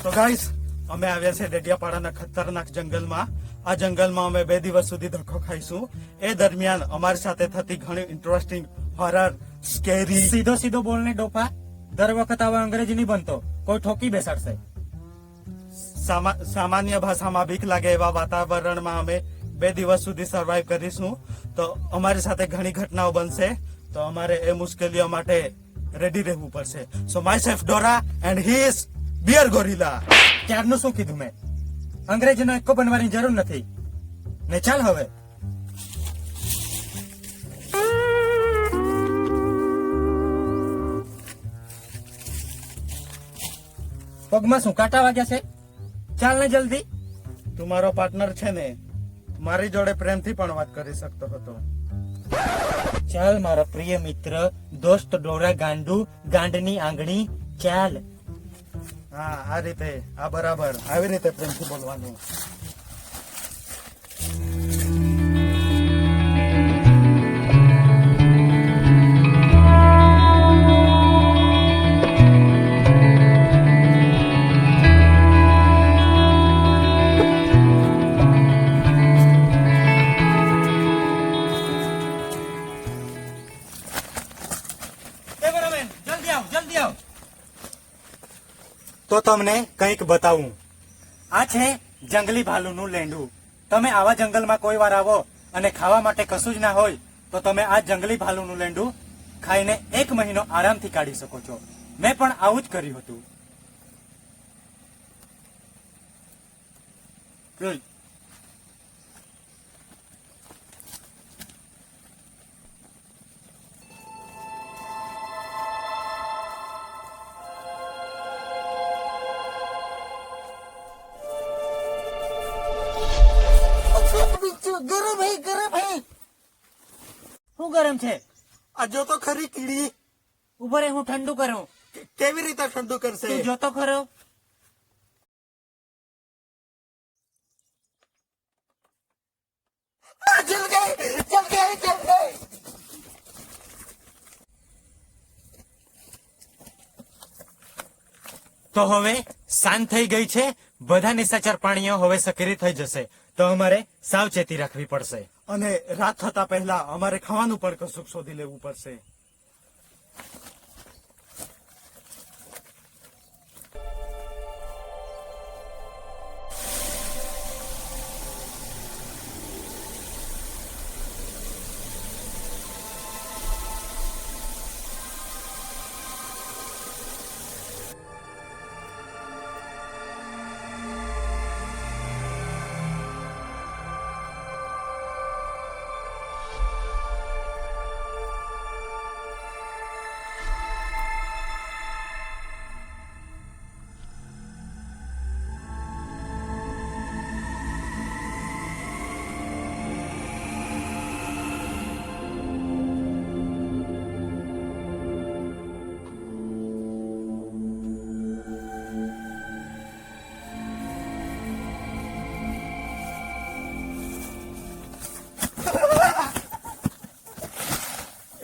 તો ગાઈસ અમે આવ્યા છે ડેડિયાપાડાના ખતરનાક જંગલમાં. આ જંગલમાં અમે 2 દિવસ સુધી ધક્કો ખાઈશું. એ દરમિયાન અમારી સાથે થતી ઘણી ઇન્ટરેસ્ટિંગ હોરર સ્કેરી. સીધો સીધો બોલને ડોફા. દર વખત આવા અંગ્રેજી નહીં બનતો, કોઈ ઠોકી બેસાડશે. સામાન્ય ભાષામાં બીક લાગે એવા વાતાવરણમાં અમે 2 દિવસ સુધી સર્વાઈવ કરીશું. તો અમારી સાથે ઘણી ઘટનાઓ બનશે, તો અમારે એ મુશ્કેલીઓ માટે રેડી રહેવું પડશે. So myself Dora and he is bear gorilla. ક્યારનું શું કીધું મેં? અંગ્રેજીનો એકો બનવાની જરૂર નથી ને. ચાલ હવે. પગમાં શું કાંટા વાગ્યા છે? ચાલ ને જલ્દી. તું મારો પાર્ટનર છે ને, મારી જોડે પ્રેમથી પણ વાત કરી શકતો હતો. ચાલ મારા પ્રિય મિત્ર, દોસ્ત ડોરા ગાંડુ, ગાંડની આંગળી. ચાલ. હા, આ રીતે, આ બરાબર, આવી રીતે પ્રેમથી બોલવાનું. તો તમને કંઈક બતાવું. આ છે જંગલી ભાલુનું લેંડું. તમે આવા જંગલમાં કોઈ વાર આવો અને ખાવા માટે કશું જ ના હોય તો તમે આ જંગલી ભાલુનું લેંડું ખાઈને 1 મહિનો આરામથી કાઢી શકો છો. મેં પણ આવું જ કર્યું હતું. જોઈ. શું ગરમ છે? આ જો તો ખરી કીડી. ઉભો રે, હું ઠંડુ કરું. કેવી રીતે ઠંડુ કરશે? તું જોતો ખરો. જલ ગઈ. તો હવે શાંત થઈ ગઈ છે. બધા નિશાચર પ્રાણીઓ હવે સક્રિય થઈ જશે, તો અમારે સાવચેતી રાખવી પડશે. અને રાત થતા પહેલા અમારે ખાવાનું પણ કશુંક શોધી લેવું પડશે.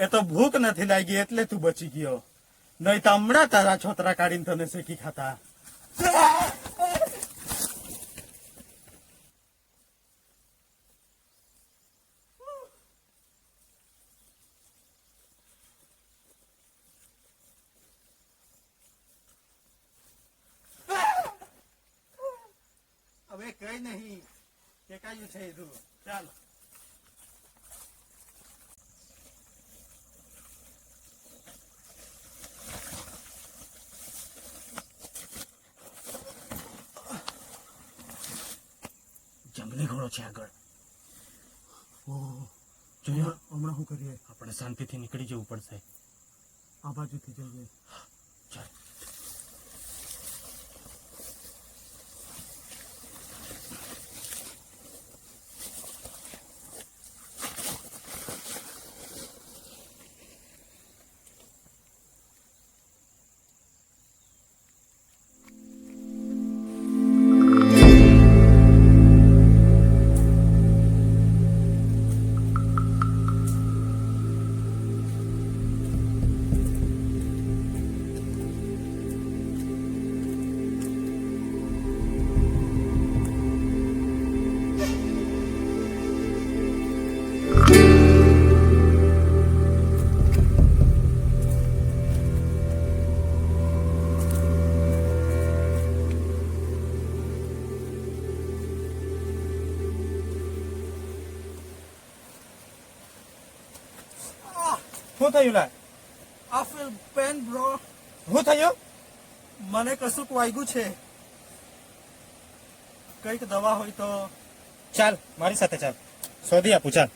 એ તો ભૂખ નથી લાગી એટલે તું બચી ગયો, નહીં તો હમણાં તારા છોતરા કાઢીને તને શેકી ખાતા. હવે કઈ નહીં, ટેકાયું છે એ તું. ચાલ. જંગલી ઘોડો છે આગળ. જોયા, હમણાં શું કરીએ? આપણે શાંતિથી નીકળી જવું પડશે. આ બાજુથી જઈએ. ચાલ. શું થયું લા? I feel pain, bro. શું થયું? મને કશુંક વાગ્યું છે. કઈક દવા હોય તો. ચાલ મારી સાથે ચાલ, શોધી આપું ચાલ.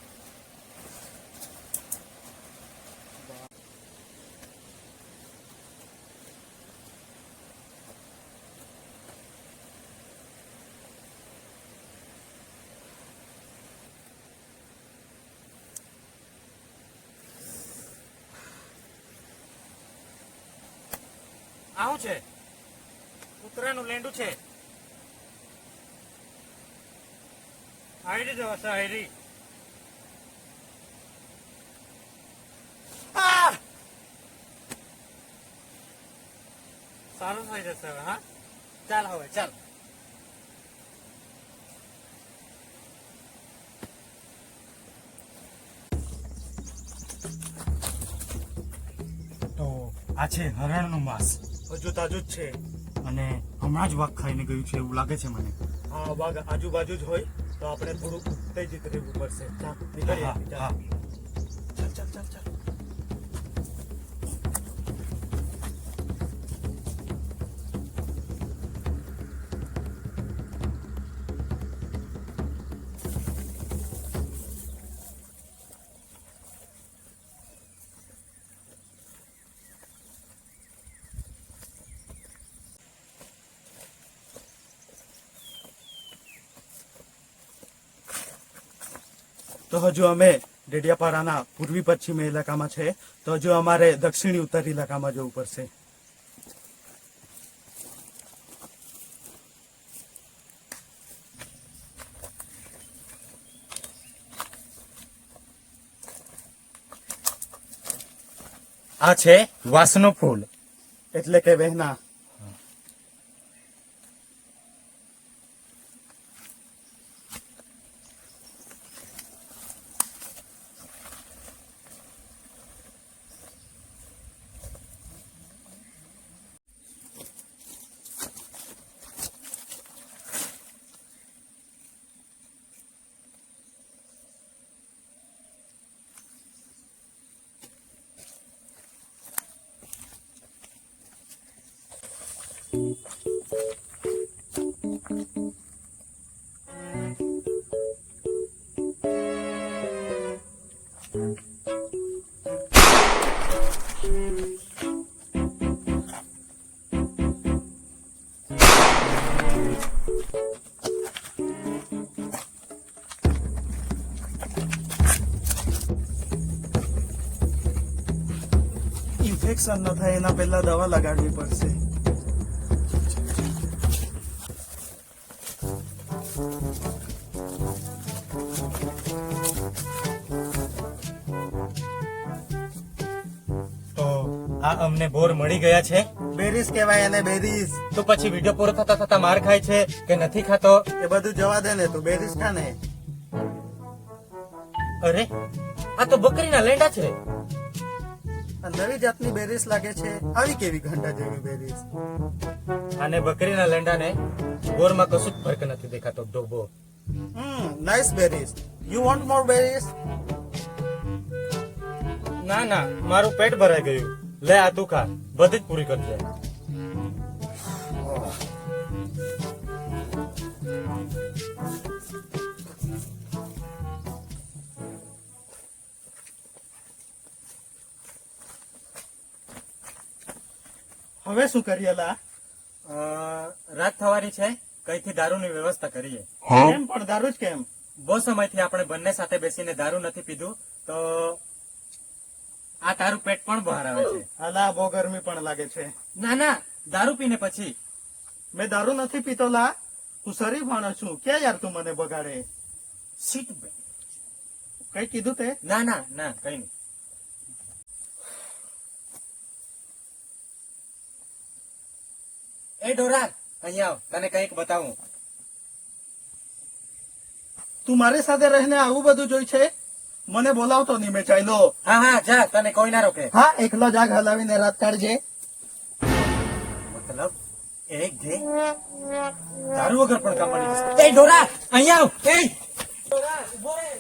આવું છે, કૂતરાનું લેંડું છે. હાયરી જવા છે, હાયરી. સારું થઈ જશે હવે. હા ચાલ હવે ચાલ. તો આ છે હરણનું માંસ, હજુ તાજું જ છે. અને હમણાં જ વાઘ ખાઈને ગયું છે એવું લાગે છે મને. હા, વાઘ આજુબાજુ જ હોય તો આપણે થોડું ઉત્તેજિત રહેવું પડશે. ચાલ નીકળીએ. હા, ચાલ. હા. ચાલ ચાલ ચાલ ચાલ. તો હજુ અમે ડેડિયાપાડાના પૂર્વી પશ્ચિમ ઇલાકામાં છે, તો હજુ અમારે દક્ષિણી ઉત્તર ઇલાકામાં જવું પડશે. આ છે વાસનું ફૂલ. એટલે કે વહેના. ઇન્ફેક્શન ન થાય એના પહેલા દવા લગાડવી પડશે. તો આ અમને બોર મળી ગયા છે. બેરીસ કહેવાય એને, બેરીસ. તો પછી વિડીયો પૂરો થતા થતા માર ખાય છે કે નથી ખાતો? એ બધું જવા દે ને, તું બેરીસ ખા ને. અરે આ તો બકરીના લેંડા છે. આ નવી જાતની બેરીસ લાગે છે. આવી કેવી ઘંટા જેવી બેરીસ. અને બકરીના લેંડાને બોરમાં કશું જ ફરક નથી દેખાતો. ડોબો. Nice berries. You want more berries? ના ના, મારું પેટ ભરાઈ ગયું. લે આ તું ખા, બધી જ પૂરી કરજે. હવે શું કરીએ લા? રાત થવાની છે, કઈથી દારૂની વ્યવસ્થા કરીએ. કેમ પણ દારૂ જ કેમ? બહુ સમયથી આપણે બંને સાથે બેસીને દારૂ નથી પીધું, તો આ તારું પેટ પણ બહાર આવે છે. હાલા, બહુ ગરમી પણ લાગે છે. ના ના, દારૂ પીને પછી. મેં દારૂ નથી પીતો લા. હું શરીફ માણસ છું. ક્યાં યાર તું મને બગાડે? સીટ. કઈ કીધું તે? ના ના ના, કઈ નહીં. એ ડોરા, અહીંયા આવ, તને કઈક બતાવું. તું મારી સાથે રહીને આવું બધું જોઈ છે? મને બોલાવતો નહીં, મેં ચાલ્યો. હા હા, જા, તને કોઈ ના રોકે. હા, એકલો જાગ હલાવીને રાત કાઢજે. મતલબ એક જે દારૂ વગર પણ કામ મળી જશે. એ ડોરા, અહીંયા આવ. એ ડોરા, ઉભો રહે.